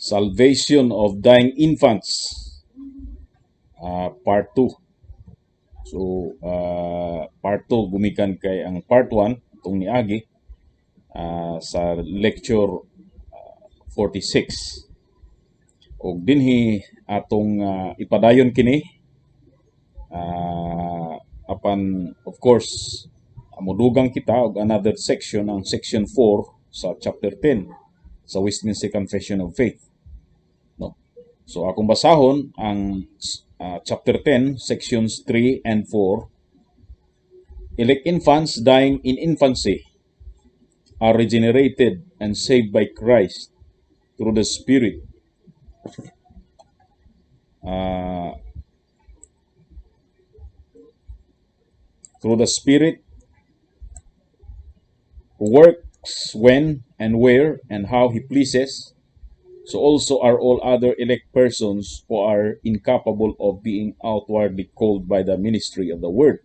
Salvation of Dying Infants, Part 2. So, Part 2, gumikan kay ang Part 1, itong niagi, sa Lecture 46. O dinhi atong ipadayon kini, apan, of course, mudugang kita og another section, ang Section 4 sa Chapter 10 sa Westminster Confession of Faith. No? So akong basahon ang Chapter 10, Sections 3 and 4. Elect infants dying in infancy are regenerated and saved by Christ through the Spirit. Through the Spirit who works when and where and how He pleases, so also are all other elect persons who are incapable of being outwardly called by the ministry of the Word.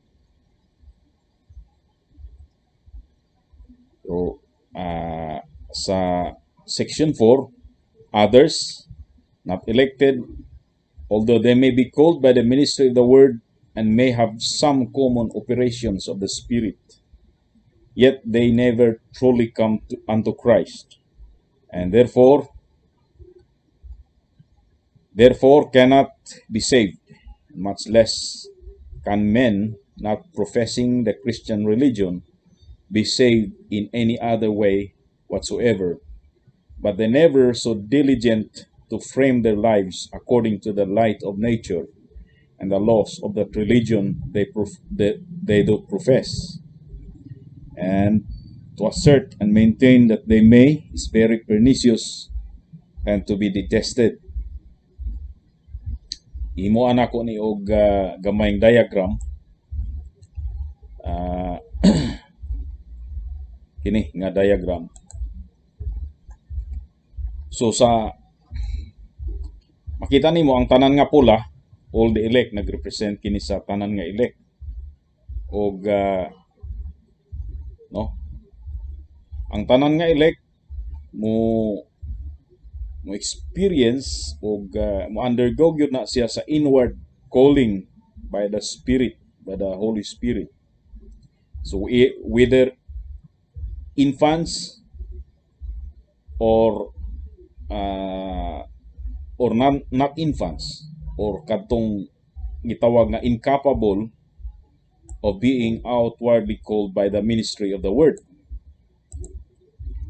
So, sa Section 4, others not elected, although they may be called by the ministry of the Word and may have some common operations of the Spirit, yet they never truly come unto Christ, and therefore cannot be saved, much less can men not professing the Christian religion be saved in any other way whatsoever, but they never so diligent to frame their lives according to the light of nature and the laws of that religion they do profess, and to assert and maintain that they may is very pernicious and to be detested. Imo anako ni og gamayng diagram, kini nga diagram. So sa makita nimo ang tanan nga pula, all the elect, nagrepresent kini sa tanan nga elect. Og no, ang tanan nga elect mo experience og mo undergo gyud na siya sa inward calling by the Spirit, by the Holy Spirit. So whether infants or not infants, or kadtong gitawag na incapable of being outwardly called by the ministry of the Word.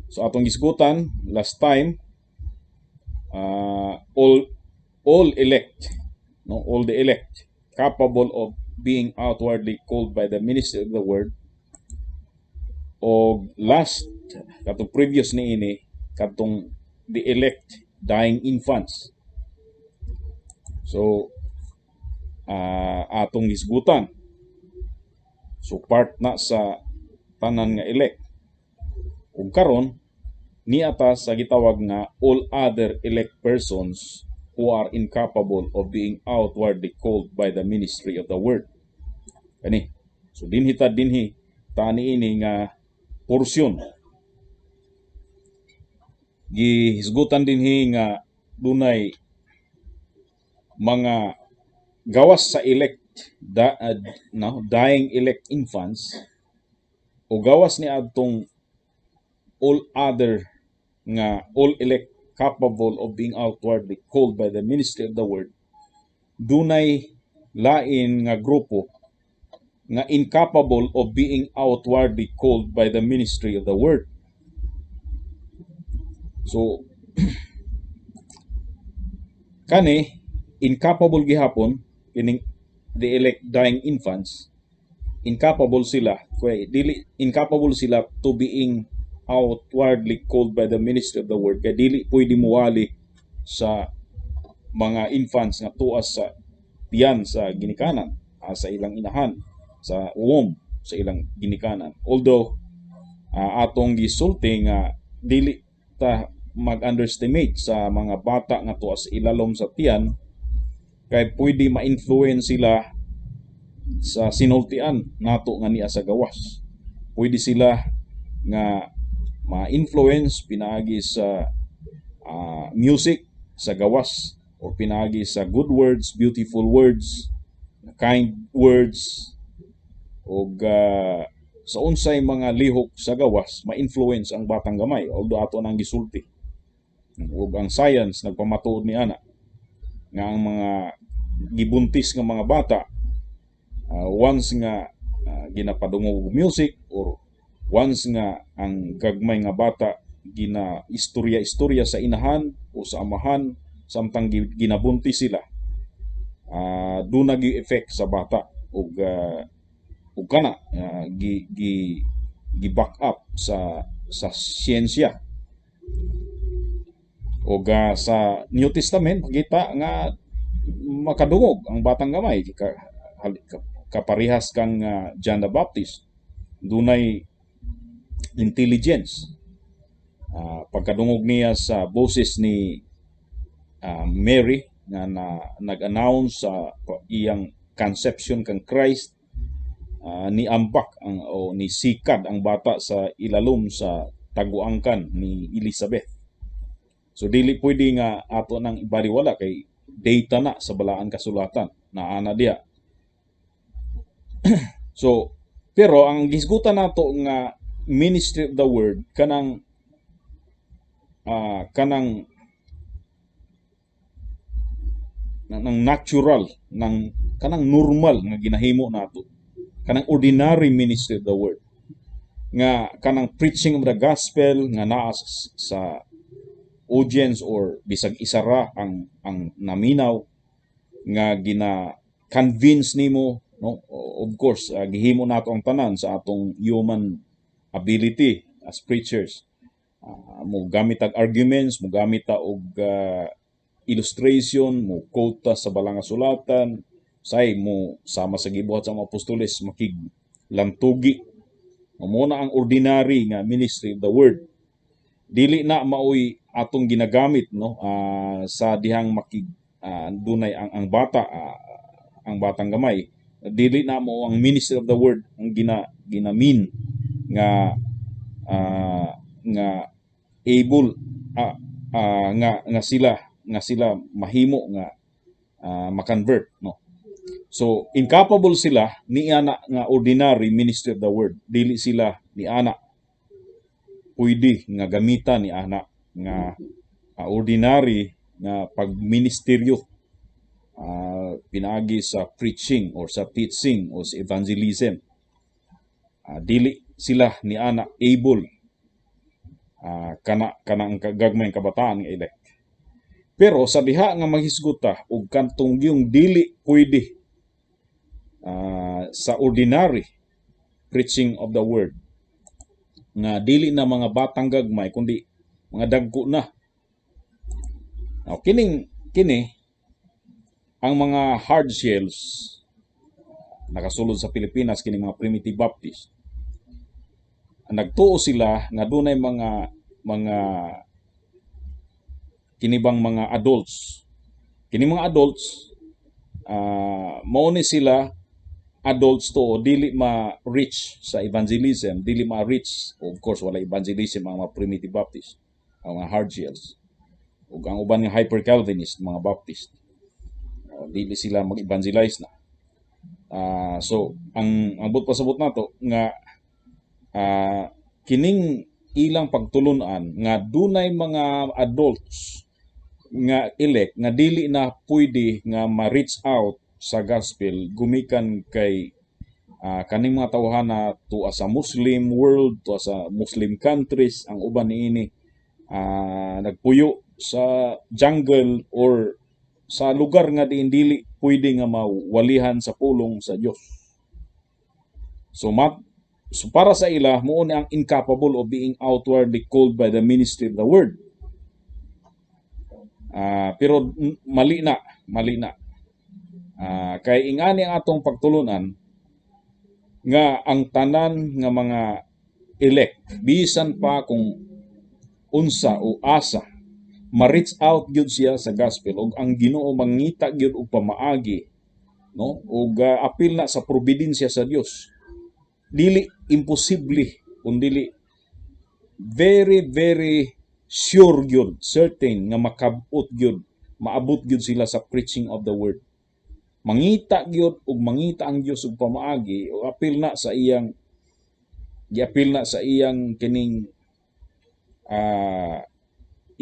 So atong isgutan last time, all elect, no, all the elect capable of being outwardly called by the ministry of the Word. O last, katong previous ni ini, katong the elect dying infants. So atong isgutan. So part na sa tanan nga elect. Ug karon niata sa gitawag nga all other elect persons who are incapable of being outwardly called by the ministry of the Word. Kani. So dinhi tani ini nga porsyon. Gihisgutan dinhi nga dunay mga gawas sa elect dying elect infants, o gawas ni adtong all other nga all elect capable of being outwardly called by the ministry of the Word. Dunay lain nga grupo nga incapable of being outwardly called by the ministry of the Word. So kani incapable gihapon kining the elect dying infants, incapable sila to being outwardly called by the ministry of the Word, kaya dili pwede muwali sa mga infants nga tuas sa tiyan sa ginikanan, sa ilang inahan, sa womb sa ilang ginikanan. Although atong gisulti nga dili ta mag-underestimate sa mga bata nga tuas sa ilalom sa tiyan, kay pwede ma-influence sila sa sinultian nato nga niya sa gawas. Pwede sila nga ma-influence pinaagi sa music, sa gawas o pinaagi sa good words, beautiful words, kind words, o sa unsay mga lihok sa gawas ma-influence ang batang gamay although ato nang gisulti. Ug ang science nagpamatuod ni ana nga ang mga gibuntis nga mga bata once nga ginapadungog og music or once nga ang gagmay nga bata gina istorya-istorya sa inahan o sa amahan samtang ginabuntis sila, doon nag-effect sa bata ug kana gi-back up sa siyensya. O sa New Testament makita nga makadungog ang batang gamay kaparihas kang John the Baptist, dunay intelligence. Pagkadungog niya sa boses ni Mary nga nag-announce sa iyang conception kang Christ, ni ambak o ni sikad ang bata sa ilalom sa taguangkan ni Elizabeth. So dili pwede nga ato nang ibaliwala kay data na sa balaan kasulatan na ana diya. So pero ang gisgutan nato nga ministry of the word kanang natural kanang normal nga ginahimo nato, kanang ordinary ministry of the word nga kanang preaching of the gospel nga naa sa audience or bisag isara ang naminaw nga gina-convince nimo, no? Of course, gihimo nato ang tanan sa atong human ability as preachers. Mo gamit ang arguments, mo gamit ta og illustration, mo quote ta sa balang sulatan, say mo sama sa gibuhat sa mga apostoles makiglantugi. Mo na ang ordinary nga ministry of the word. Dili na maoy atong ginagamit, no, sa dihang dunay ang bata, ang batang gamay. Dili na mo ang ministry of the word ang ginamin nga able nga sila mahimo nga ma-convert, no. So incapable sila ni ana nga ordinary ministry of the word. Dili sila ni ana pwede nga gamitan ni ana nga ordinary nga pagministeryo, pinaagi sa preaching or sa teaching o sa evangelism. Dili sila ni ana able kanang gagmayng kabataan nga elect. Pero sa diha nga maghisguta og kantong yung dili pwede sa ordinary preaching of the word nga dili na mga batang gagmay kundi mga dagko na. Now, kini ang mga hard shells nakasulod sa Pilipinas, kini mga primitive Baptist. Nagtuo sila nga dunay mga kinibang mga adults. Kini mga adults mao ni sila adults to dili ma-reach sa evangelism, dili ma-reach. Of course, wala evangelism ang mga primitive Baptist, ang mga hard shells. Ug ang uban nga hyper-Calvinist, mga Baptist, dili sila mag-evangelize na. So, ang pasabot nato nga kining ilang pagtulunan nga dunay mga adults nga elect nga dili na pwede nga ma-reach out sa gospel gumikan kay kaning mga tawhana to as a Muslim world, to as a Muslim countries. Ang uban niini nagpuyo sa jungle or sa lugar nga dili pwede nga mawalihan sa pulong sa Dios. So para sa ila mao ni ang incapable of being outwardly called by the ministry of the word. Pero mali na. Kay ingani ang atong pagtulunan nga ang tanan nga mga elect bisan pa kung unsa o asa ma-reach out gyud siya sa gospel ug ang Ginoo mangita gyud og pamaagi, no, ug apil na sa probidensya sa Dios. Dili imposible kundi very very sure gyud, certain nga makabot gyud, maabot gyud sila sa preaching of the word. Mangita gyud ug mangita ang Dios og pamaagi o apil na sa iyang giapil na sa iyang kining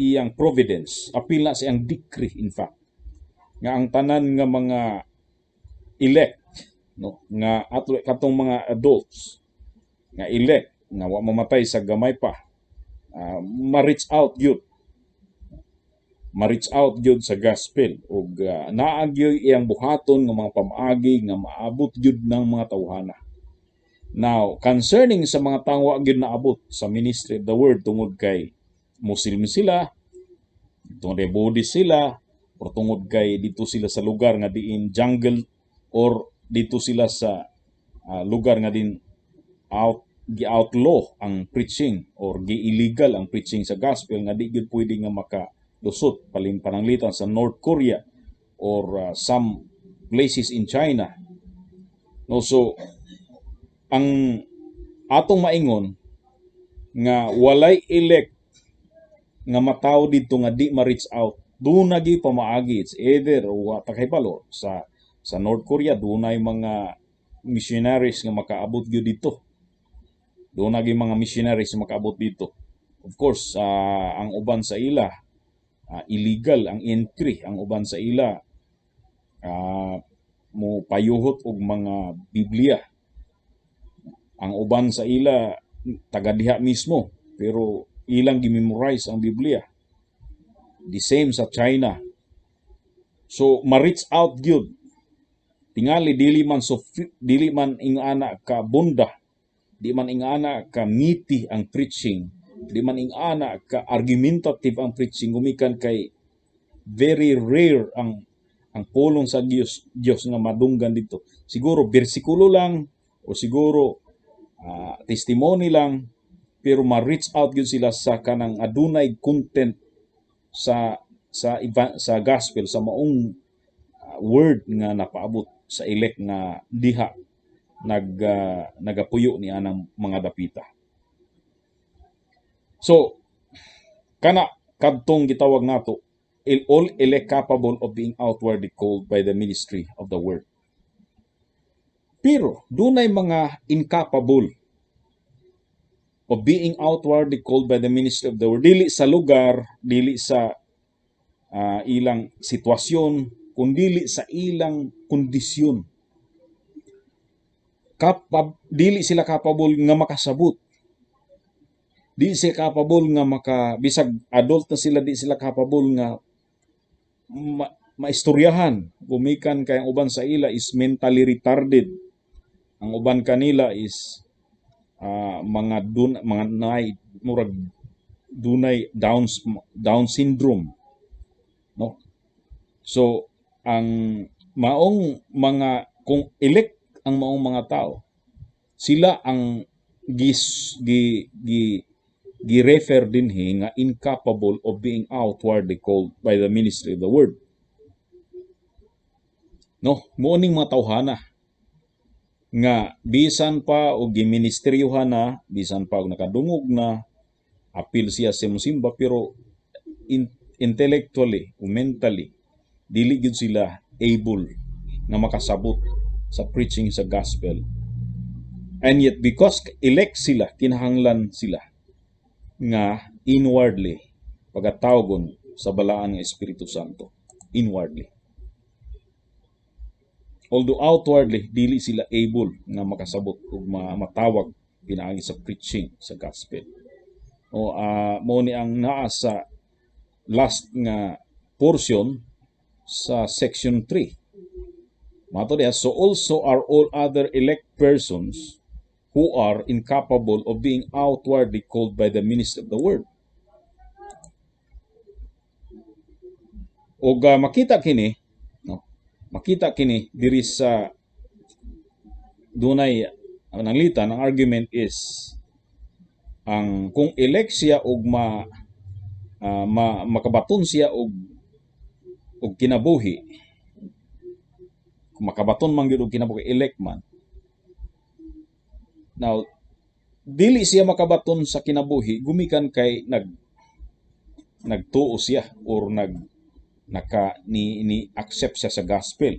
iyang providence, apil na sa iyang decree in fact nga ang tanan nga mga elect, no, nga ato katong mga adults nga elect nga wa mamatay sa gamay pa, ma-reach out gyud sa gospel ug naa gyud iyang buhaton nga mga pamaagi nga maabot gyud ng mga tawhana. Now, concerning sa mga tawo gyud naabot sa ministry of the word tungod kay Muslim sila, tungod kay Buddhist sila, o tungod kay dito sila sa lugar nga diin jungle, or dito sila sa lugar nga din gi-outlaw ang preaching or gi-illegal ang preaching sa gospel nga di gyud pwede nga makalusot pananglitan sa North Korea or some places in China. No, so ang atong maingon nga walay elect nga mataw dito nga di ma-reach out, doon nagi pamaagi. It's either o takahibalo sa North Korea dunay mga missionaries nga makaabot gyud dito. Doon nagi mga missionaries nga makaabot dito. Of course, ang uban sa ila illegal ang entry, ang uban sa ila mo payuhot og mga Biblia. Ang uban sa ila taga diha mismo pero ilang gi-memorize ang Biblia. The same sa China. So ma-reach out gyud. Tingali dili man ingana ka bunda, di man ingana ka ngiti ang preaching, di man ingana ka argumentative ang preaching, gumikan kay very rare ang pulong sa Dios nga madunggan dito. Siguro bersikulo lang o siguro testimony lang, pero ma-reach out gyud sila sa kanang adunay content sa gospel, sa maong word nga napaabot sa elect nga diha nagapuyo ni anang mga dapita. So kana kadtong gitawag nato all elect capable of being outwardly called by the ministry of the word. Pero dunay mga incapable of being outwardly called by the ministry of the word, dili sa lugar, dili sa ilang sitwasyon, kundi sa ilang kondisyon. Dili sila capable nga makasabot. Dili sila capable nga bisag adult na sila, di sila capable nga maistoryahan. Gumikan kay ang uban sa ila is mentally retarded. Ang uban kanila is mga dunay Down syndrome, no? So ang maong mga, kung elect ang maong mga tao, sila ang gi-refer dinhi nga incapable of being outwardly called by the ministry of the word. No, muuning mga tawhana nga bisan pa og giministeryuhan na, bisan pa og nakadungog na, apil siya sa musimba, pero intellectually o mentally dili gyud sila able nga makasabot sa preaching sa gospel. And yet because elect sila, kinahanglan sila nga inwardly pagatawgon sa balaan ng Espiritu Santo, inwardly. Although outwardly dili sila able nga makasabot ug matawag pinaagi sa preaching sa gospel. O mo ni ang naa sa last nga portion sa section 3. Mato diha, so also are all other elect persons who are incapable of being outwardly called by the ministry of the word. O makita kini diri sa dunay nanglitan, ang argument is ang kung elect siya og makabaton siya og kinabuhi, kung makabaton man gyud og kinabuhi, elect man. Now dili siya makabaton sa kinabuhi gumikan kay nagtuo siya or ni accept siya sa gospel.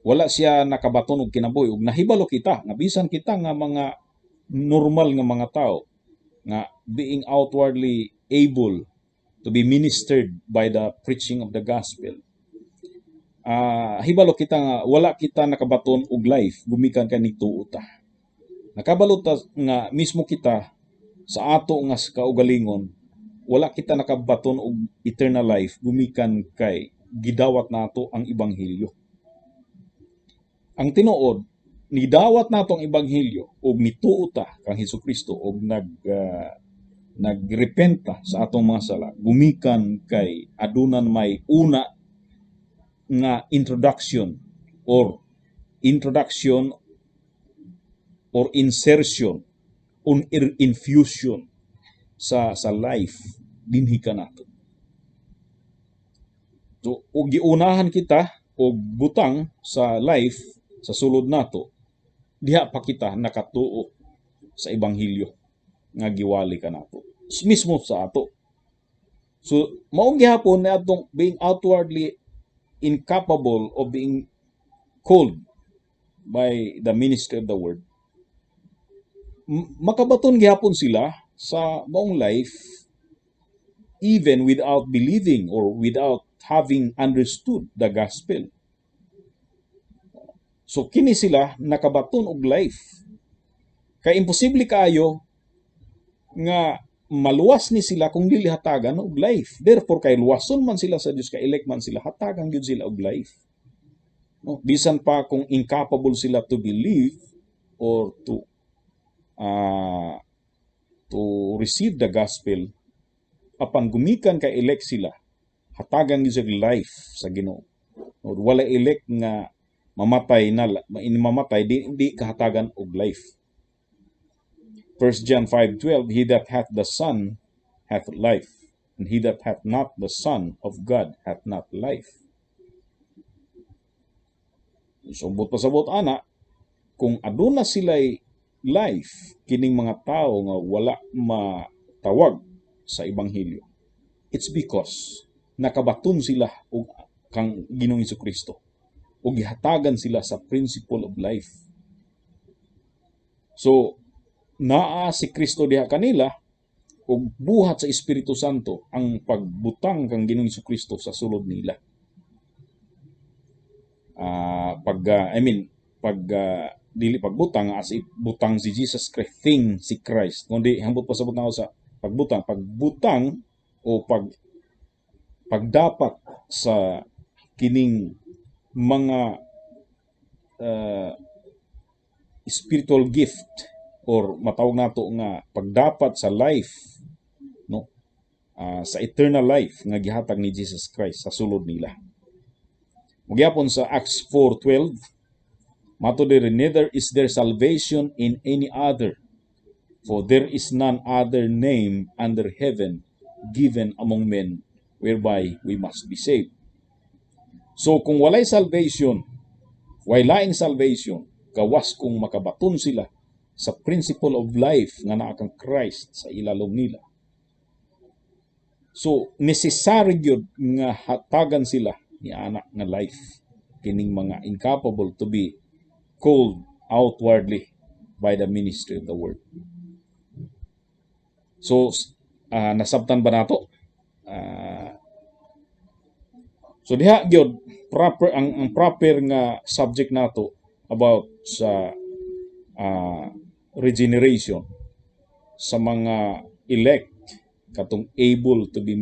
Wala siya nakabaton og kinabuhi ug nahibalo kita nga bisan kita nga mga normal nga mga tao nga being outwardly able to be ministered by the preaching of the gospel. Hibalo kita nga wala kita nakabaton og life gumikan ka ni tuo ta. Nakabalo ta nga mismo kita sa ato nga kaugalingon wala kita nakabaton og eternal life gumikan kay gidawat nato ang ebanghelyo. Ang tinuod, nidawat nato ang ebanghelyo ug mituo ta kang Hesukristo ug nagrepenta sa atong mga sala gumikan kay adunan may una nga introduction or insertion or infusion sa life dinhi ka nato. So ug giunahan kita og butang sa life sa sulod nato diha pa kita nakatuo sa ebanghelyo nga giwali ka nato mismo sa ato. So maong gihapon na atong being outwardly incapable of being called by the ministry of the word, makabaton gihapon sila sa maong life even without believing or without having understood the gospel. So kini sila nakabaton og life. Kay imposible kaayo nga maluwas ni sila kung dili hatagan og life. Therefore kay luwason man sila sa Dios, kay elect man sila, hatagan gyud sila og life. No, bisan pa kung incapable sila to believe or to receive the gospel, apan gumikan kay elect sila, hatagan gyud sila life sa Ginoo. Or wala elect nga mamatay di kahatagan og life. 1 John 5:12, he that hath the Son hath life, and he that hath not the Son of God hath not life. Sumbot pasabot ana, kung aduna sila'y life, kining mga tao nga wala matawag sa ebanghelyo, it's because nakabaton sila og kang Ginoong Hesukristo o gihatagan sila sa principle of life. So, naa si Kristo diha kanila ug buhat sa Espiritu Santo ang pagbutang kang Ginoong Hesukristo sa sulod nila. Dili pagbutang as butang si Jesus Christ, thing si Christ, kundi hambot pasabot na ako sa pagbutang o pagdapat sa kining mga spiritual gift or matawag nato nga pagdapat sa life, no, sa eternal life nga gihatag ni Jesus Christ sa sulod nila. Magyapon sa Acts 4:12, mato diri, neither is there salvation in any other, for there is none other name under heaven given among men whereby we must be saved. So kung walay salvation, walaing salvation, gawas kung makabaton sila sa principle of life nga naa kang Christ sa ilalong nila. So necessary gyud nga hatagan sila ni anak nga life kining mga incapable to be called outwardly by the ministry of the word. So nasabtan ba nato? So diha gyud proper ang proper nga subject nato about sa regeneration sa mga elect katong able to be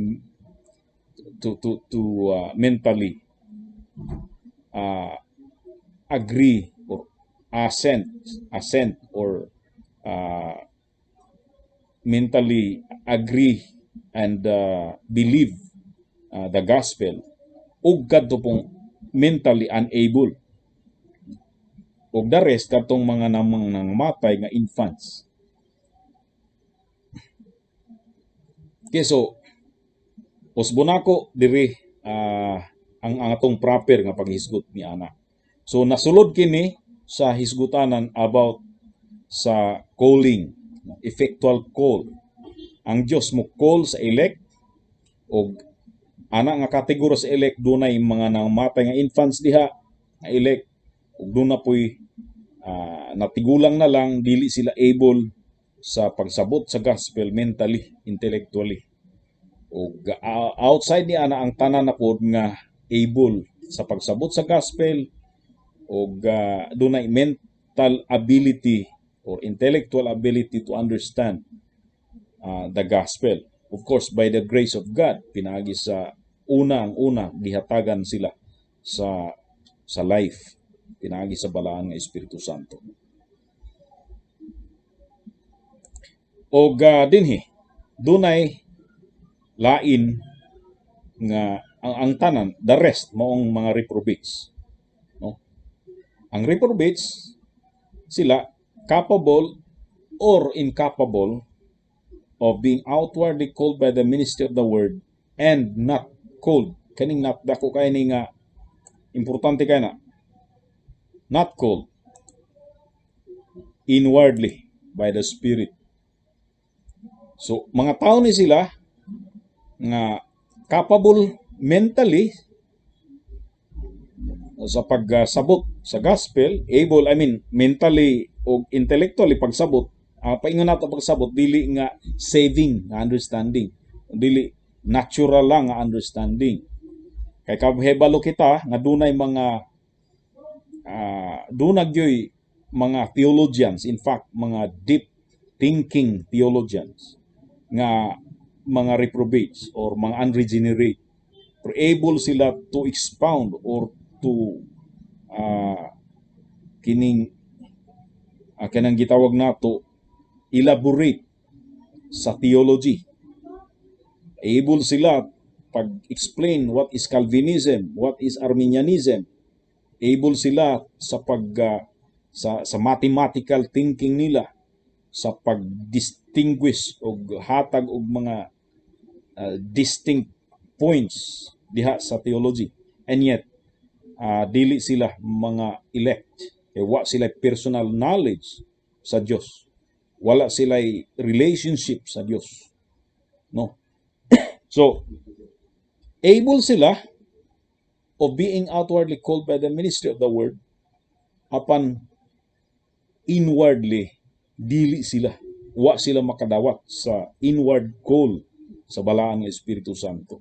mentally agree or assent or mentally agree and believe the gospel, ug kadto pong mentally unable, ug the rest katong mga namang nangamatay nga infants. Okay, so usbonako diri ang atong proper nga paghisgot ni ana. So nasulod kini sa hisgutanan about sa calling, effectual call Ang Dios mo call sa elect o ana nga kategorya sa elect dunay mga namatay nga infants diha nga elect ug duna poy natigulang na lang dili sila able sa pagsabot sa gospel mentally, intellectually. Ug outside ni ana ang tanan na pod nga able sa pagsabot sa gospel ug dunay mental ability or intellectual ability to understand the gospel. Of course, by the grace of God, pinaagi sa ang una gihatagan sila sa life, pinaagi sa balaan nga Espiritu Santo. O dinhi dunay lain nga ang tanan, the rest maong mga reprobates, no? Ang reprobates sila capable or incapable of being outwardly called by the ministry of the word and not called. Kaning not dako kay ni nga importante kay na. Not called inwardly by the Spirit. So, mga tao ni sila nga capable mentally sa pagsabot sa gospel, able, mentally o intellectually pagsabot, paingon nato pagsabot, dili nga saving nga understanding. Dili natural lang nga understanding. Kay kabhebalo kita nga dunay mga dunagyoy mga theologians, in fact, mga deep thinking theologians nga mga reprobates or mga unregenerate, able sila to expound or to kanang gitawag nato elaborate sa theology. Able sila pag-explain what is Calvinism, what is Arminianism. Able sila sa sa mathematical thinking nila, sa pag-distinguish o hatag og mga distinct points diha sa theology. And yet, dili sila mga elect. Wa sila personal knowledge sa Dios. Wala sila relationship sa Dios. No? So, able sila of being outwardly called by the ministry of the word apan inwardly dili sila. Wa sila makadawat sa inward call sa balaan ng Espiritu Santo.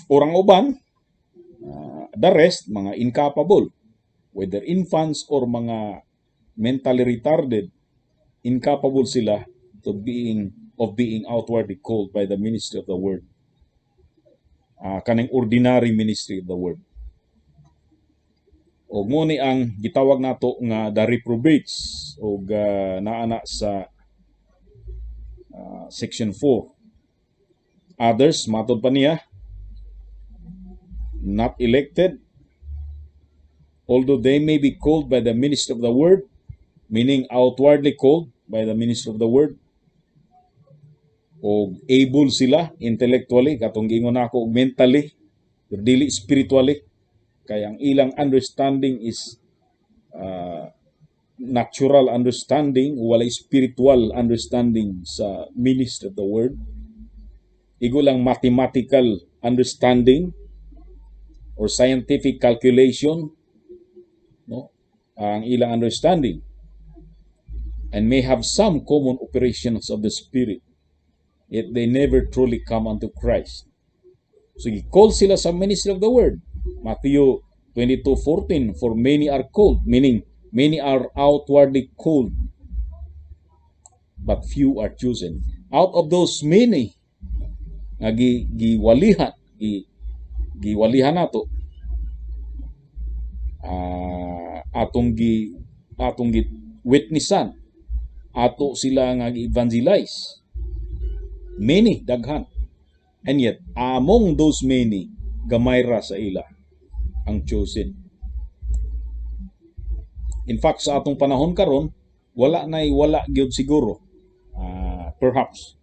Orang uban, the rest, mga incapable, whether infants or mga mentally retarded, incapable sila of being outwardly called by the ministry of the word. Kanang ordinary ministry of the word. O muni ang gitawag nato nga the reprobates o naana sa section 4. Others, matod pa niya, not elected, although they may be called by the ministry of the word, meaning outwardly called by the ministry of the word, o able sila intellectually, katong gingon ako, mentally, pero dili spiritually, kaya ang ilang understanding is natural understanding, walay spiritual understanding sa ministry of the word. Igo lang mathematical understanding or scientific calculation, no? Ang ilang understanding, and may have some common operations of the Spirit, yet they never truly come unto Christ. So i-call sila sa ministry of the word. Matthew 22:14, for many are called, meaning many are outwardly called, but few are chosen. Out of those many nga giwalihan nato, atong witnessan, ato sila nga evangelize, many, daghan. And yet, among those many, gamay ra sa ila ang chosen. In fact, sa atong panahon karon, wala gyud siguro, perhaps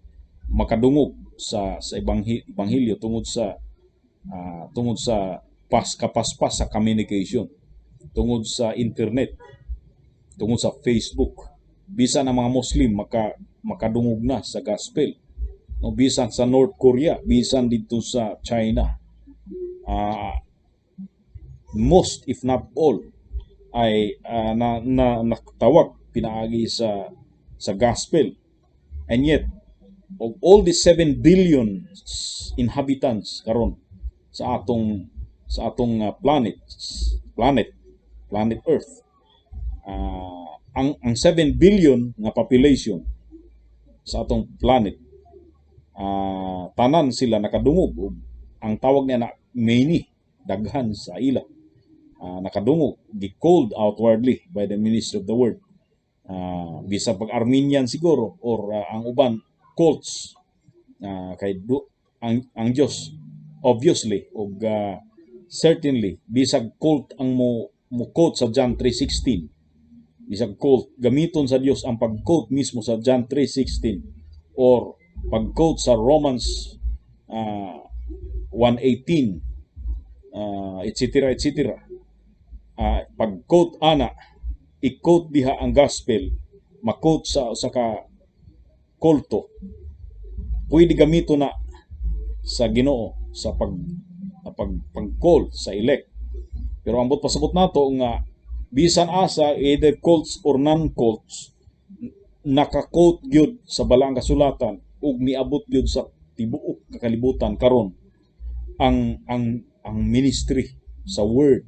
makadungog sa ebanghelyo tungod sa kapaspas sa communication, tungod sa internet, tungod sa Facebook, bisan ang mga Muslim makadungog na sa gospel. No, bisan sa North Korea, bisan dito sa China, most if not all ay nakatawag pinaagi sa gospel. And yet of all the 7 billion inhabitants karon sa atong planet Earth, ang 7 billion nga population sa atong planet, tanan sila nakadungog. Ang tawag niya na many, daghan sa ila, nakadungog, decalled outwardly by the ministry of the word. Bisa pag Armenian siguro or ang uban cults, ang Dios obviously og certainly bisag cult ang mo quote sa John 3:16. Bisag quote gamiton sa Dios ang pag-quote mismo sa John 3:16 or pag-quote sa Romans 1:18, etc. etc. Pag-quote ana, i-quote diha ang gospel, ma-quote sa ka kulto, pwede gamito na sa Ginoo sa pag-call sa elect. Pero ambot pasabot nato nga bisan asa either cults or non-cults, naka-quote gyud sa balang kasulatan ug miabot gyud sa tibuok kakalibutan karon ang ministry sa word.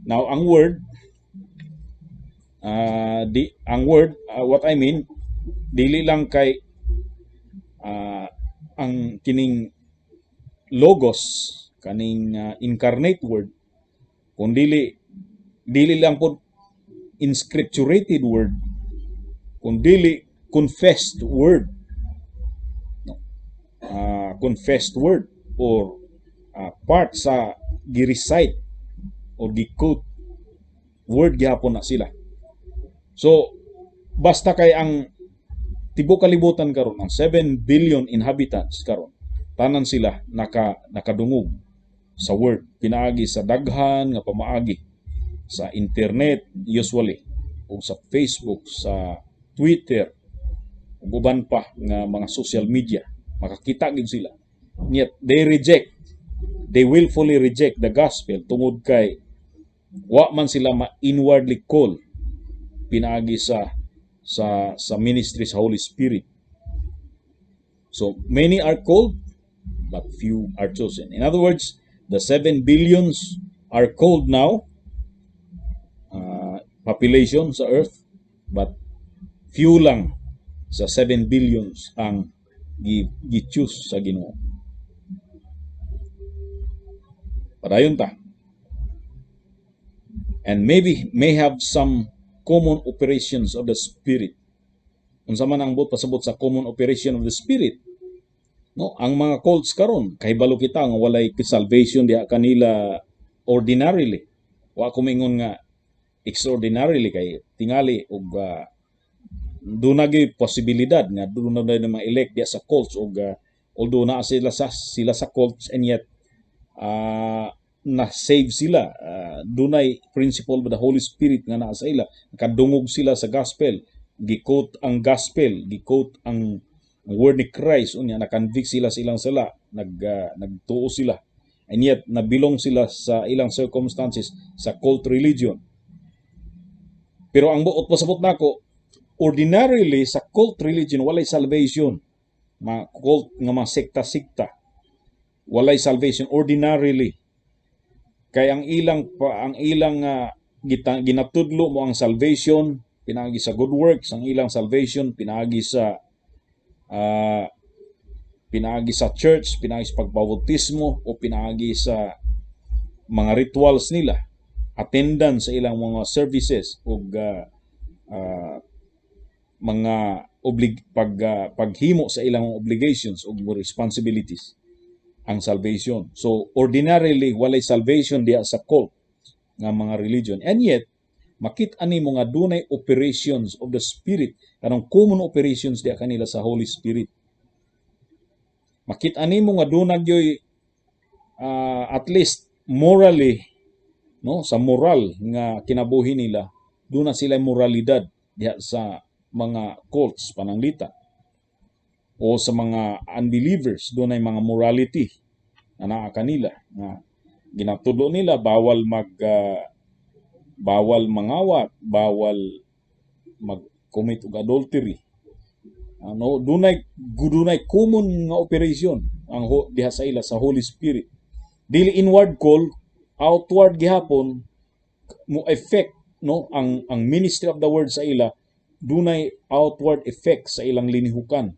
Now ang word, what I mean, dili lang kay ang kining logos, kaning incarnate word, kung dili lang po inscripturated word, kung dili confessed word, confessed word or part sa gi-recite o gi-quote word gihapon na sila. So basta kay ang tibuok kalibutan karon, ang 7 billion inhabitants karon, tanan sila nakadungog sa word, pinaagi sa daghan nga pamaagi sa internet usually, o sa Facebook, sa Twitter, ug uban pa nga mga social media, makakita gid sila. Yet they willfully reject the gospel tungod kay wa man sila ma-inwardly call pinaagi sa ministry sa Holy Spirit. So many are called but few are chosen. In other words, the 7 billions are called now, population sa earth, but few lang sa 7 billions ang gi-choose sa Ginoo. Padayon ta. And maybe may have some common operations of the Spirit. Unsa man ang pasabot sa common operation of the Spirit? No, ang mga cults karon kahibalo kita nga walay salvation diha kanila ordinarily. Wa ko mingon nga extraordinarily kay tingali og doon na gyud posibilidad nga doon na mga elect diha sa cults og although na sila sa cults and yet na-save sila. Dunay principle of the Holy Spirit nga naa sa ila. Nakadungog sila sa gospel. Gi-quote ang gospel. Gi-quote ang word ni Christ. Unya, na-convict sila sa ilang sala. Nagtuo sila. And yet, nabilong sila sa ilang circumstances sa cult religion. Pero ang buot pasabot nako, ordinarily sa cult religion, walay salvation. Mga cult nga mga sekta-sekta. Walay salvation ordinarily. Kay ang ilang ginatudlo mo ang salvation pinaagi sa good works, ang ilang salvation pinaagi sa church, pinaagi sa pagbautismo o pinaagi sa mga rituals nila, attendance sa ilang mga services o mga paghimo sa ilang obligations o responsibilities ang salvation. So ordinarily walay salvation diya sa cult nga mga religion. And yet makita nimo nga dunay operations of the Spirit, kanang common operations diya kanila sa Holy Spirit. Makita nimo nga dunay gyoy at least morally, no, sa moral nga kinabuhi nila, duna sila moralidad diha sa mga cults pananglita o sa mga unbelievers dunay mga morality na naa kanila nga ginatudo nila bawal bawal mangawat, bawal mag-commit og adultery. Dunay common nga operasyon ang diha sa ila sa Holy Spirit. Dili inward call, outward gihapon mo effect ang ministry of the word sa ila dunay outward effect sa ilang linihukan.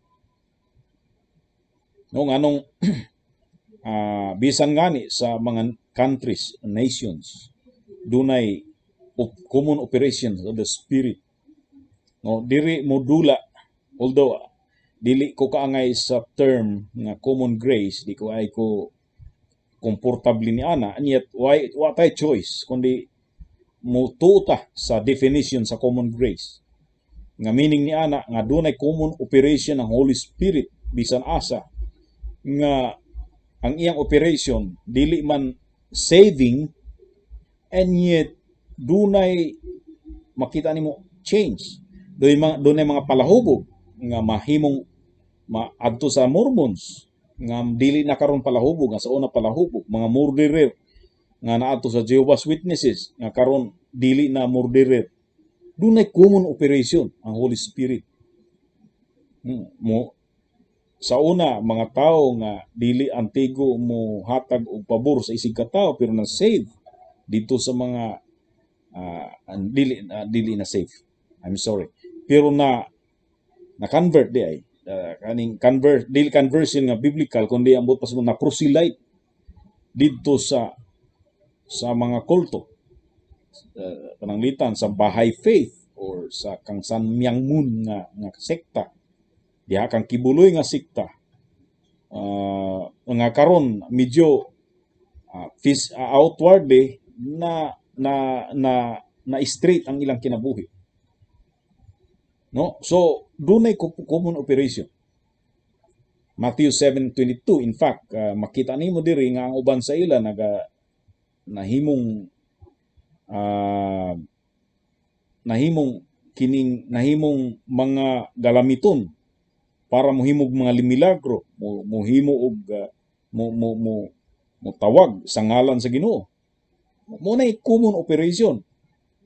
Nganong bisan ngani sa mga countries, nations, dunay common operations of the Spirit. Diri modula, although dili ko kaangay sa term nga common grace, di ko ay ko komportable ni ana, and yet what I choice kundi mututa sa definition sa common grace. Nga meaning ni ana nga dunay common operation ng Holy Spirit bisan asa nga ang iyang operation dili man saving, and yet dunay makita nimo change. Dunay mga palahubog nga mahimong maadto sa Mormons nga dili na karon palahubog nga sa una palahubog, mga murderer nga naadto sa Jehovah's Witnesses nga karon dili na murderer. Dunay common operation ang Holy Spirit. Sa una, mga tao nga dili antigo mo hatag og pabor sa isig ka tao pero na save dito sa mga dili na save. I'm sorry. Pero na convert di ay kaning dili conversion nga biblical kundi ambot pa na proselyte dito sa mga kulto. Pananglitan sa Baha'i faith or sa kang San Myangmun nga sekta. Diha kang kibuloy nga sikta nga karon medyo outwardly na straight ang ilang kinabuhi. So dunay common operation. Matthew 7:22, in fact, makita nimo diri nga ang uban sa ila nahimong mga galamiton para mohimog mga milagro, mohimo og mo tawag sa ngalan sa Ginoo. Mo nay common operation.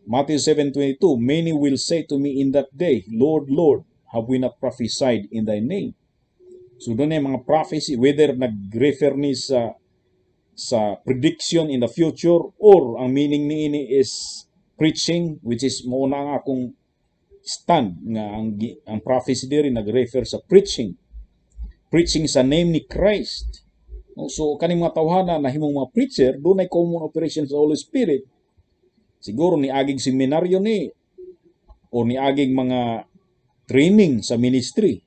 Matthew 7:22, many will say to me in that day, Lord, Lord, have we not prophesied in thy name? So doon ay mga prophecy, whether nag-refer ni sa prediction in the future or ang meaning niini is preaching, which is muna ang akong stand nga ang prophecy diri nag-refer sa preaching sa name ni Christ. So kaning mga tawhana na himong mga preacher dunay common operation sa Holy Spirit. Siguro ni aging seminaryo ni o ni aging mga training sa ministry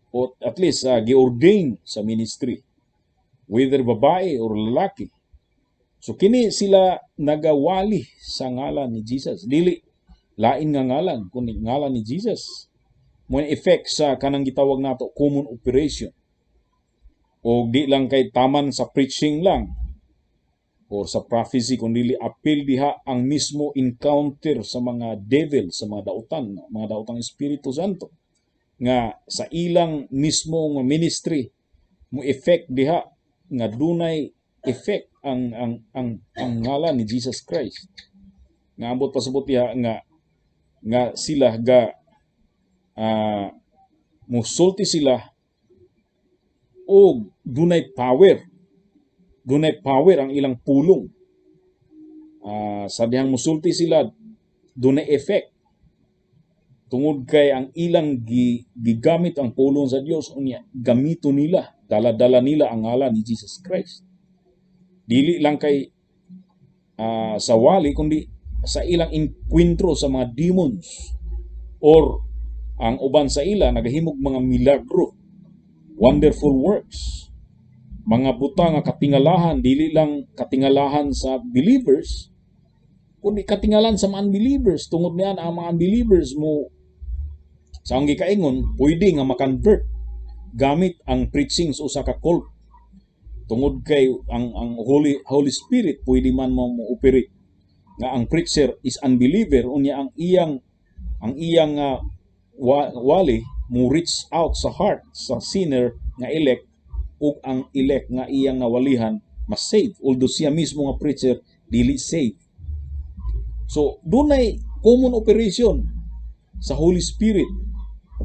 o at least gi-ordain sa ministry, whether babae or lalaki. So kini sila nagawali sa ngalan ni Jesus, dili lain nga ngalan kundi ngalan ni Jesus. Mo effect sa kanang gitawag nato common operation. O di lang kay taman sa preaching lang or sa prophecy kundi appeal diha ang mismo encounter sa mga devil, sa mga daotang Espiritu Santo nga sa ilang mismo nga ministry mo effect diha nga dunay effect ang ngalan ni Jesus Christ. Nga ambot pasabot diha nga sila musulti sila o dunay power ang ilang pulong. Sa dihang musulti sila dunay effect tungod kay ang ilang gigamit ang pulong sa Dios unya gamito nila, dala-dala nila ang ngalan ni Jesus Christ. Dili lang kay sa wali kundi sa ilang enkwentro sa mga demons or ang uban sa ila nagahimog mga milagro, wonderful works, mga buta nga katingalahan, dili lang katingalahan sa believers kundi katingalahan sa mga unbelievers. Tungod niyan ang mga unbelievers mo sa ang gikaingon pwede nga makonvert gamit ang preaching sa usa ka cult. Tungod kay ang Holy Spirit pwede man mo operate nga ang preacher is unbeliever unya ang iyang ang iyang wali mo reach out sa heart sa sinner nga elect, ug ang elect nga iyang nawalihan mas save, although siya mismo nga preacher dili save. So dunay common operation sa Holy Spirit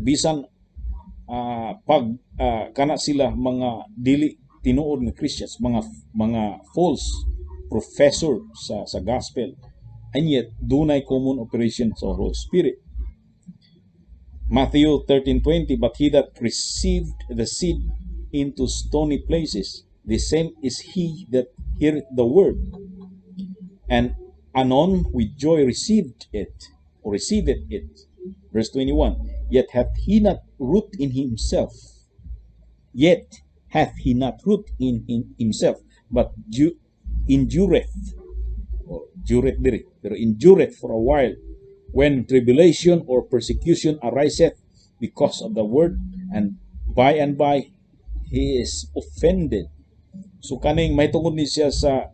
bisan pag kana sila mga dili tinuod nga Christians, mga false professor sa gospel, and yet dunay common operation sa Holy Spirit. Matthew 13:20, but he that received the seed into stony places, the same is he that heareth the word, and anon with joy received it. Verse 21, yet hath he not root in himself, but endureth, pero endureth for a while, when tribulation or persecution ariseth because of the word, and by he is offended. So kaning may tungod ni siya sa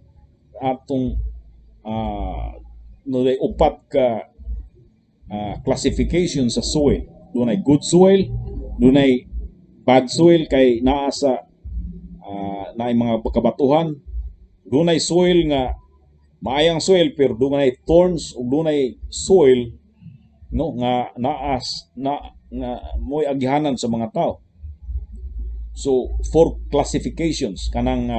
atong upat ka classification sa soil. Dunay good soil, dunay bad soil kay naa sa naay mga kabatuhan, dunay soil nga maayang soil pero dunay thorns, ug dunay soil nga mo'y agihanan sa mga tao. So 4 classifications kanang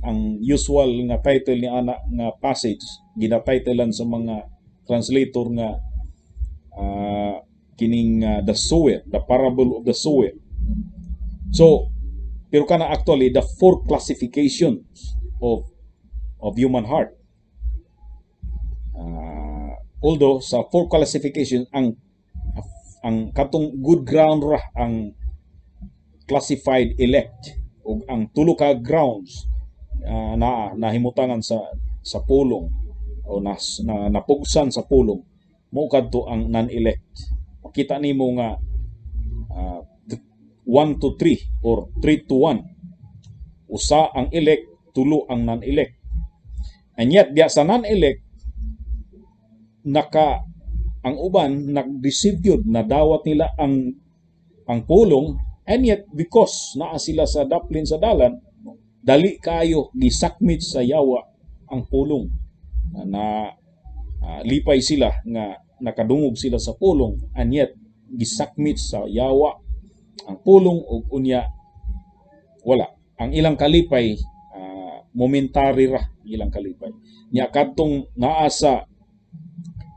ang usual nga title ni ana nga passage gina-titlean sa mga translator nga kining the sower, the parable of the sower. So pero kana actually the 4 classifications of human heart. Although sa 4 classification ang katong good ground ra ang classified elect, ug ang tulo ka grounds nahimutangan sa pulong o napugsan sa pulong mo kadto ang non-elect. Makita nimo nga 1 to 3 or 3 to 1, usa ang elect, tulo ang non-elect. And yet diya sa non-elect ang uban nag-receive yun, nadawat nila ang pulong, and yet because naa sila sa daplin sa dalan, dali kayo gisakmit sa yawa ang pulong, na lipay sila nga nakadungog sila sa pulong, and yet gisakmit sa yawa ang pulong, ug unya wala ang ilang kalipay, momentary ra ilang kalipay nya kadtong naa sa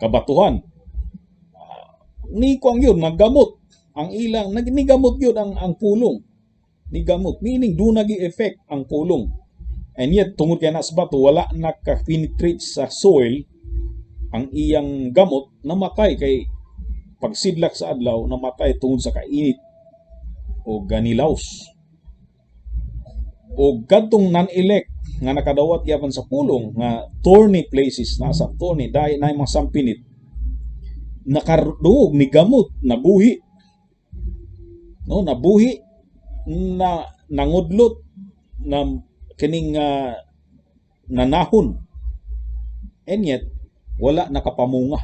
kabatuhan, ni kuang yun naggamot ang ilang nigamot yun ang pulong, nigamot meaning do nagi effect ang pulong, and yet tungod kay nas bato wala naka-penetrate sa soil ang iyang gamot, namatay kay pagsidlak sa adlaw, namatay tungod sa kainit o ganilaws. O kadtong non-elect nga nakadawat yapan sa pulong nga thorny places, nasa thorny dahil na mga sampinit, nakadungog ni gamot, nabuhi na nangudlot na kining nanahon, and yet wala nakapamunga.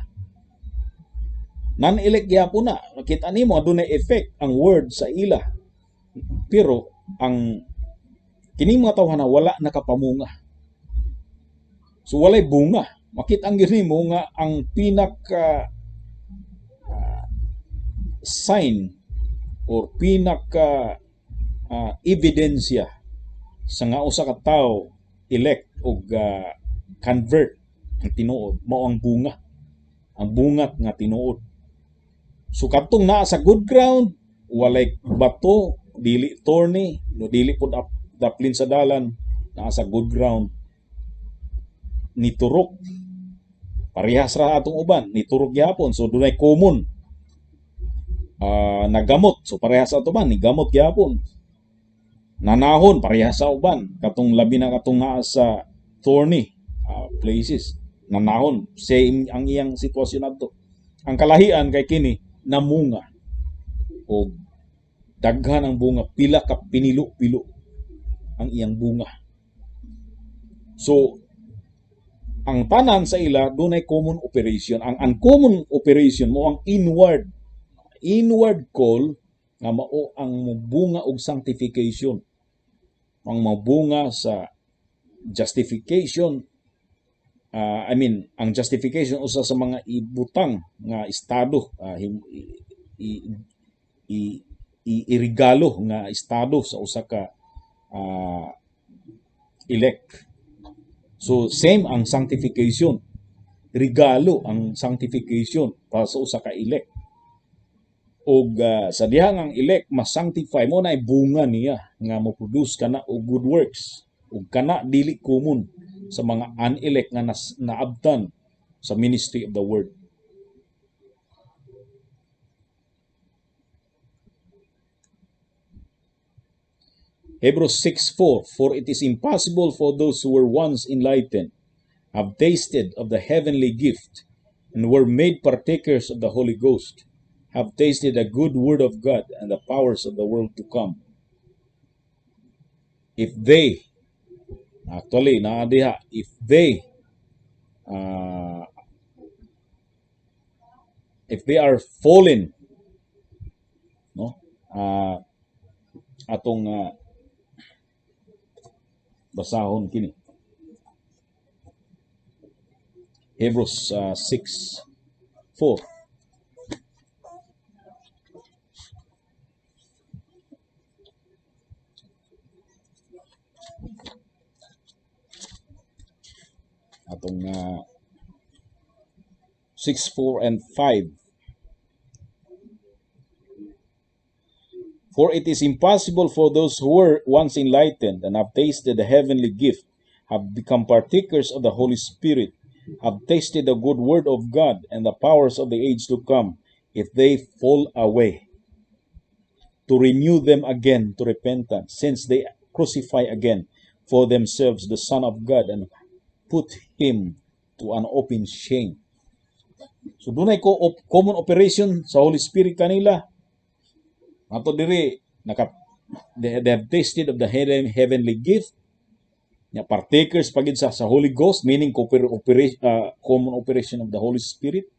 Non-elect gyapon na, nakita nimo adunay effect ang word sa ila, pero ang kining mga tawhana wala nakapamunga. So walay bunga. Makita ang nimo nga ang pinaka sign or pinaka ebidensya sa nga usa ka tawo elect og convert ang tinuod mao ang bunga, ang bungat nga tinuod. So kadtong naa sa good ground, walay bato, dili thorny, dili pud daplin sa dalan, naa sa good ground, niturok, parehas ra atong uban, niturok gyapon, so dunay common. Nagamot, so parehas sa uban, nigamot gyapon. Nanahon, parehas sa uban, katong labi na katong naa sa thorny places, nanahon, same ang iyang sitwasyon adto. Ang kalahian kay kini namunga, o daghan ang bunga, pila ka pinilo-pilo ang iyang bunga. So ang tanan sa ila dunay common operation. Ang uncommon operation mo ang inward call nga mao ang mubunga og sanctification, ang mabunga sa justification. Ang justification usa sa mga ibutang nga estado, irigalo nga estado sa usa ka elect. So same ang sanctification, regalo ang sanctification para sa usa ka elect. Og sa dihang ang elect mas sanctify mo na bunga niya nga mo-produce kana og good works, ug kana dili common sa mga unelect nga naabtan sa ministry of the word. Hebrews 6:4, for it is impossible for those who were once enlightened, have tasted of the heavenly gift, and were made partakers of the Holy Ghost, have tasted the good word of God and the powers of the world to come. If they, actually, naadiha, if they are fallen, no? Atong basahon kini. Hebrews 6:4. Atong 6:4 and 5. For it is impossible for those who were once enlightened and have tasted the heavenly gift, have become partakers of the Holy Spirit, have tasted the good word of God and the powers of the age to come, if they fall away, to renew them again to repentance, since they crucify again for themselves the Son of God and put him to an open shame. So dunay common operation sa Holy Spirit kanila. Ato diri they have tasted of the heavenly gift, nga partakers pagid sa Holy Ghost, meaning common operation of the Holy Spirit,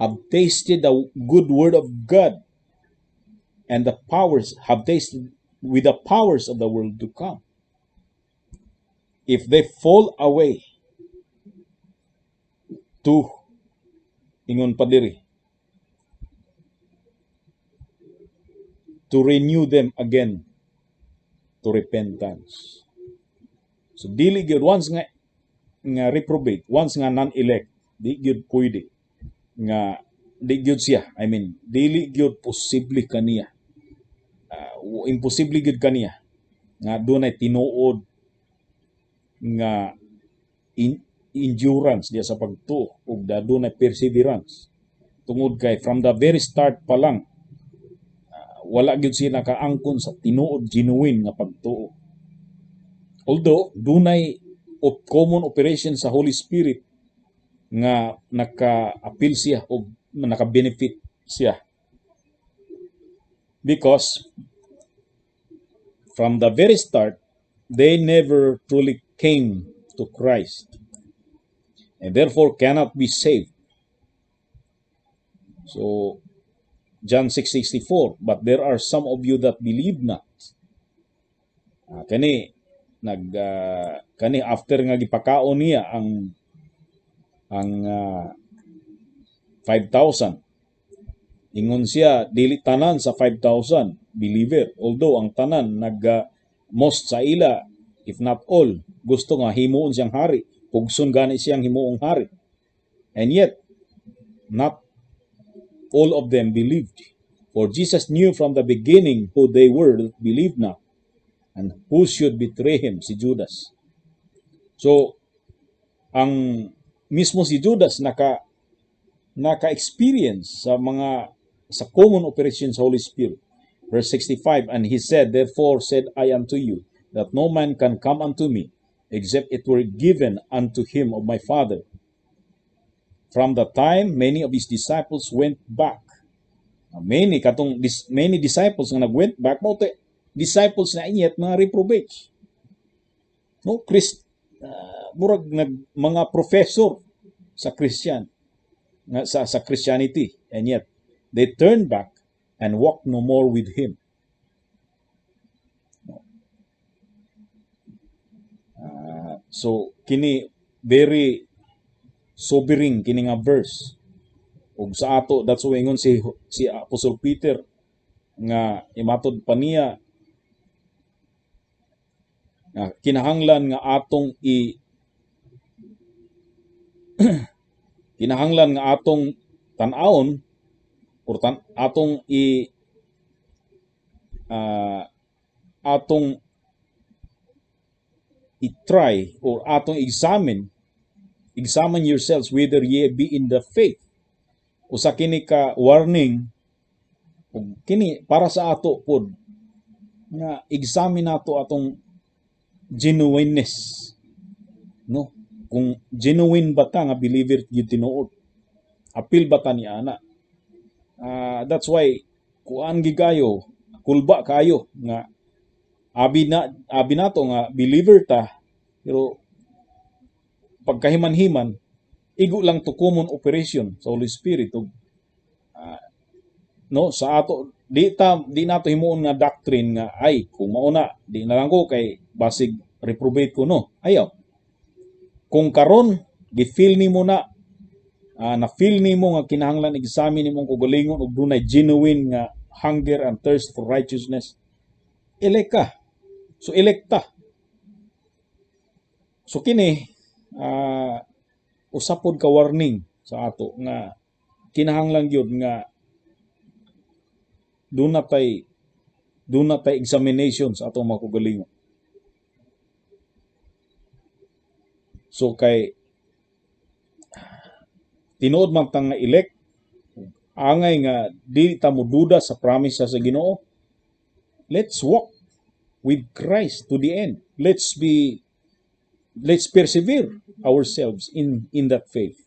have tasted the good word of God and the powers, have tasted with the powers of the world to come. If they fall away, to ingon pa diri, to renew them again to repentance. So dili gyud once nga reprobate, once nga non-elect, di gyud pwede nga di gyud siya. Dili gyud posible kaniya. Imposible gyud kaniya nga dunay tinuod nga endurance diya sa pagtuo ug dunay perseverance. Tungod kay from the very start pa lang, wala gyud siya nakaangkon sa tinuod genuine nga pagtuo. Although dunay common operation sa Holy Spirit nga naka-appeal siya o naka-benefit siya. Because from the very start, they never truly came to Christ and therefore cannot be saved. So John 6:64, but there are some of you that believe not. Kani after nga gipakaon niya ang 5,000. Ingon siya dili tanan sa 5,000 believer, although ang tanan most sa ila, if not all, gusto nga himuon siyang hari, pugson gani siyang himuong hari. And yet not all of them believed. For Jesus knew from the beginning who they were that believed not, and who should betray him, si Judas. So, ang mismo si Judas naka-experience sa common operation sa Holy Spirit. Verse 65, and he said, therefore said I unto you, that no man can come unto me, except it were given unto him of my Father. From the time many of his disciples went back. Many disciples nga nag-went back, disciples na inyet mga reprobates. No, murag mga professor sa Christian, sa Christianity, and yet they turn back and walk no more with Him. So kini very sobering kini nga verse. Ug sa ato, that's why ingon si Apostle Peter nga imatod pa niya nga kinahanglan nga atong kinahanglan nga atong tan-awon or atong atong i-try or atong examine yourselves whether ye be in the faith. Usa kini ka warning ug kini para sa ato pod nga examine nato atong genuineness, no? Kung genuine ba ta nga believer gyud tinuod, apil ba ta ni ana. That's why kuan gigayo, kulba kayo nga abi nato nga believer ta, pero pagkahiman-himan igo lang to common operation sa Holy Spirit ug no, sa ato di nato himuon nga doctrine nga ay kung mauna di na lang ko kay basig reprobate ko, no, ayaw. Kung karon gi-feel nimo na feel nimo nga kinahanglan examine nimo kung galingon ug dunay genuine nga hunger and thirst for righteousness, elect ka. So elekta. So kini usapod ka warning sa ato nga kinahanglan gyud nga do na tay examination sa atong mga kaugalingon. So kay tinuod man tang nga elect, angay nga di ta mo duda sa promise sa Ginoo. Let's walk with Christ to the end. Let's persevere ourselves in that faith.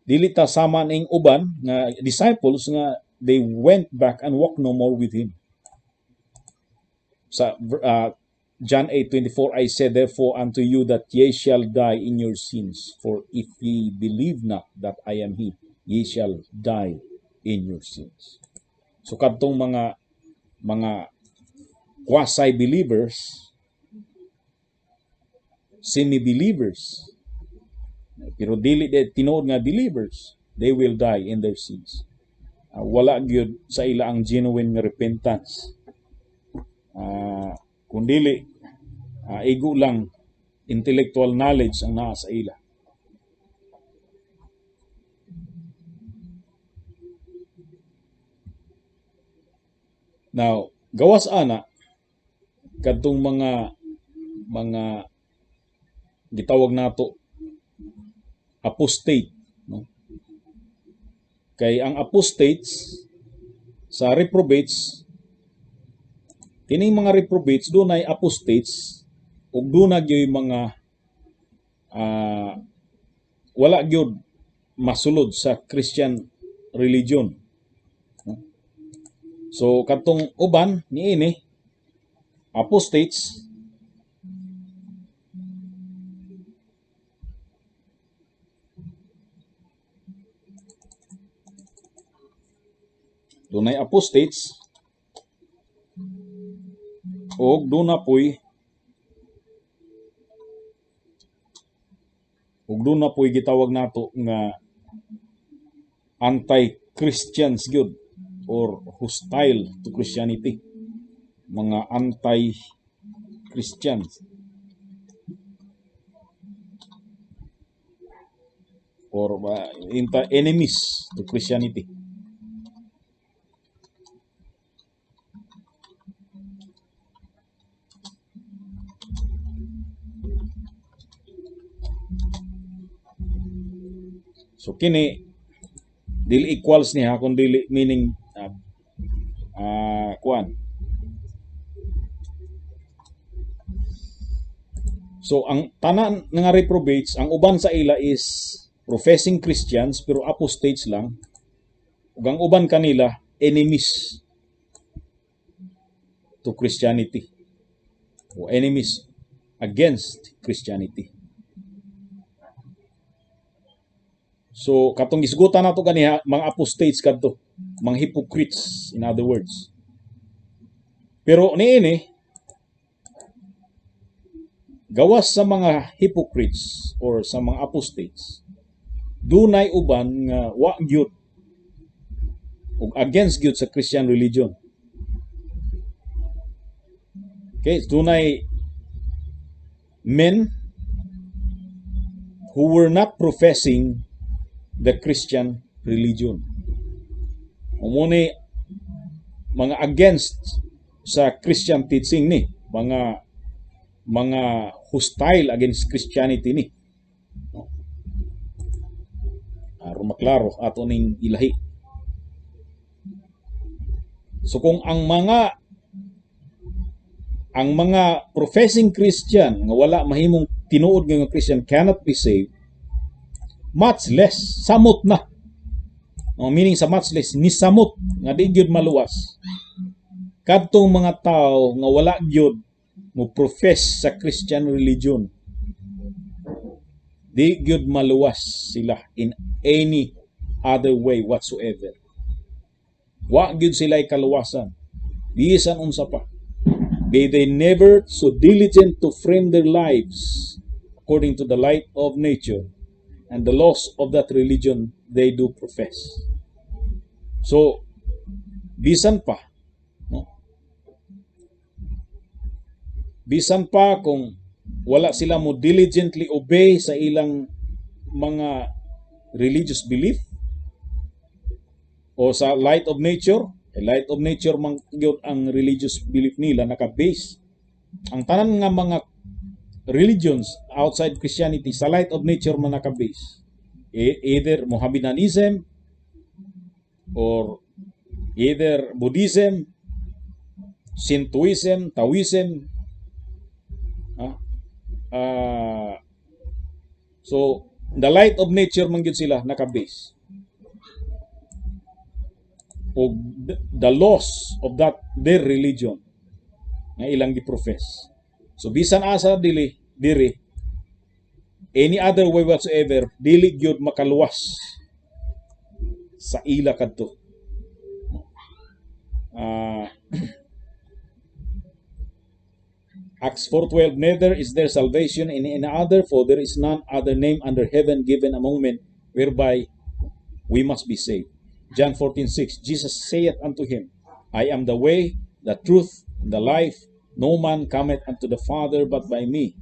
Dili ta sama ning uban nga disciples nga they went back and walked no more with Him. Sa John 8:24, I said therefore unto you that ye shall die in your sins, for if ye believe not that I am He, ye shall die in your sins. So kadtong mga quasi-believers, semi-believers, pero dili tinuod nga believers, they will die in their sins. Wala gyud sa ila ang genuine nga repentance. Kung dili igo lang intellectual knowledge ang naa sa ila. Now, gawas ana kadtong mga gitawag nato apostate, no? Kay ang apostates sa reprobates, kining mga reprobates dunay apostates ug dunay gyud mga wala gyud masulod sa Christian religion. So katong uban niini apostates dunay apostates ug duna poy gitawag nato nga anti-Christians gyud or hostile to Christianity, mga anti-Christians or enemies to Christianity. So kini dili equals niya kung dili meaning kuan. So ang tanan nga reprobates, ang uban sa ila is professing Christians pero apostates lang. Ug ang uban kanila enemies to Christianity o enemies against Christianity. So katong gisgutan nato kaniha mga apostates kadto, mga hypocrites in other words. Pero niini gawas sa mga hypocrites or sa mga apostates, dunay uban nga wa gyud ug against gyud sa Christian religion. Okay, dunay men who were not professing the Christian religion. Umuni mga against sa Christian teaching ni, mga hostile against Christianity ni. Aron maklaro ato ning ilahi. So kung ang mga professing Christian nga wala mahimong tinuod nga Christian cannot be saved, much less samot na. Meaning sa much less ni samot nga di gyud maluwas kadtong mga tao nga wala gyud mo profess sa Christian religion. Di gyud maluwas sila in any other way whatsoever. Wa gyud sila kaluwasan bisan unsa pa. They never so diligent to frame their lives according to the light of nature and the laws of that religion they do profess. So, bisan pa, no? Bisan pa kung wala sila mo diligently obey sa ilang mga religious belief o sa light of nature, light of nature man gyud ang religious belief nila naka-base. Ang tanan nga mga religions outside Christianity sa light of nature man naka-base. Either Mohammedanism or either Buddhism, Shintoism, Taoism. So the light of nature man gyud sila naka-base. O the laws of that their religion nga ilang gi-profess. So bisan asa diri any other way whatsoever dili gyud makaluwas sa ila kadto. Acts 4:12, neither is there salvation in any other, for there is none other name under heaven given among men whereby we must be saved. John 14:6, Jesus saith unto him, I am the way, the truth, the life. No man cometh unto the Father but by me.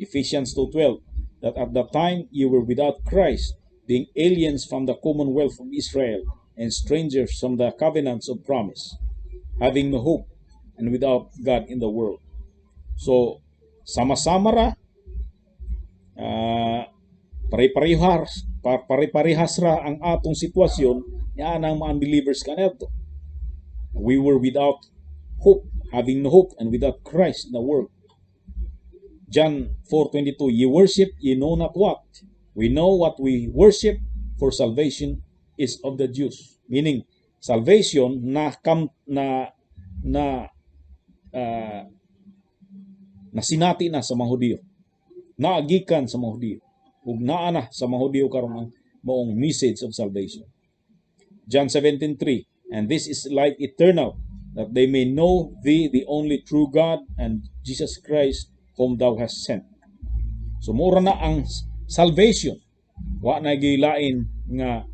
Ephesians 2:12, that at that time you were without Christ, being aliens from the commonwealth of Israel and strangers from the covenants of promise, having no hope and without God in the world. So, sama-sama ra, pare-parehas ra ang atong sitwasyon niya ng mga unbelievers kanito. We were without hope, having no hope and without Christ in the world. John 4:22, ye worship, ye know not what. We know what we worship, for salvation is of the Jews. Meaning, salvation na sinati na sa mga Hudyo. Naagikan sa mga Hudyo. Ug naa na sa mga Hudyo karon ang maong message of salvation. John 17:3, and this is life eternal, that they may know thee, the only true God, and Jesus Christ, whom thou hast sent. So mura na ang salvation. Wa na gilain nga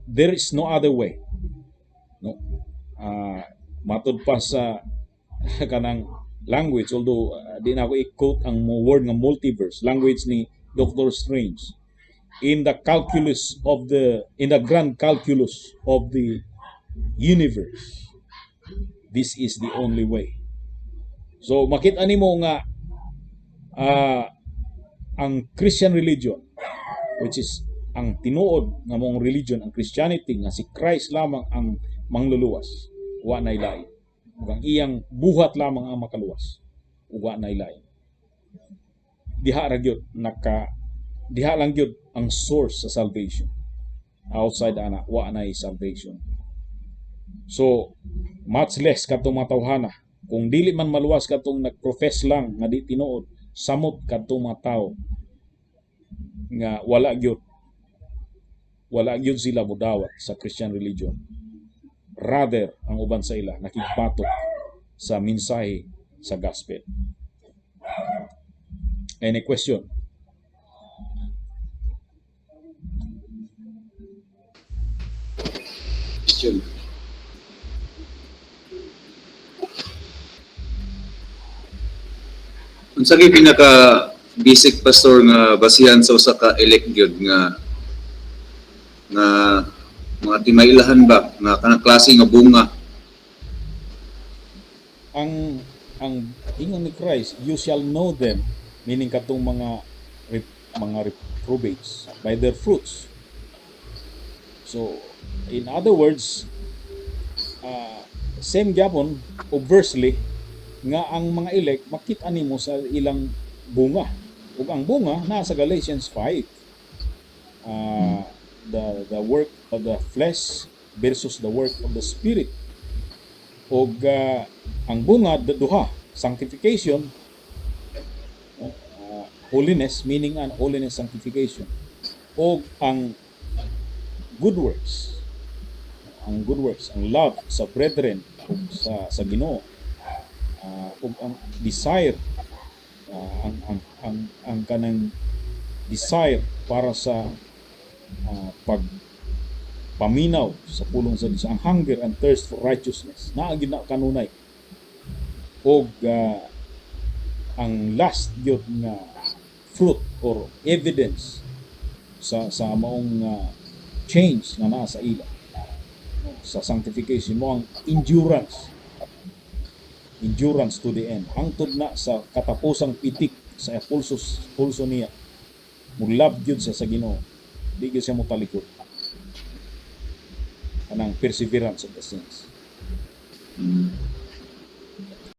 there is no other way. No. Matud pa sa kanang language, although di na ako i-quote ang word nga multiverse, language ni Dr. Strange. In the grand calculus of the universe, this is the only way. So makita nimo nga ang Christian religion, which is ang tinuod nga mong religion, ang Christianity, nga si Christ lamang ang mangluluwas, wa nay lain. Ug ang iyang buhat lamang ang makaluwas, ug wa nay lain. Diha lang gyud ang source sa salvation. Outside wa nay salvation. So much less katong matawhana Kung dili man maluwas katong nagprofess lang nga di tinuod, samot kadtong mga tao nga wala gyud sila mudawat sa Christian religion. Rather, ang uban sa ila nakigbatok sa mensahe sa gospel. Any question? Question. Unsa gyud pinaka basic pastor nga basihan sa usa ka elect gyud nga mga timailahan ba nga kanang klase nga bunga? Ang ingon ni Christ, you shall know them, meaning katong mga reprobates by their fruits. So, in other words, same gyapon obversely nga ang mga elect makita nimo sa ilang bunga. Ug ang bunga nasa Galatians 5. The work of the flesh versus the work of the spirit. Og ang bunga duha, sanctification, holiness, meaning an holiness, sanctification, og ang good works, ang love sa brethren, ug sa Ginoo, ug ang desire, ang kanang desire para sa paminaw sa pulong sa Dios, ang hunger and thirst for righteousness, naa gyud na kanunay. Og ang last gyud nga fruit or evidence sa maong change na naa sa ila, sa sanctification mo, ang endurance to the end, hangtod na sa katapusang pitik sa pulso niya. Muglab gyud siya sa Ginoo, di gyud siya motalikod. Anang perseverance of the saints.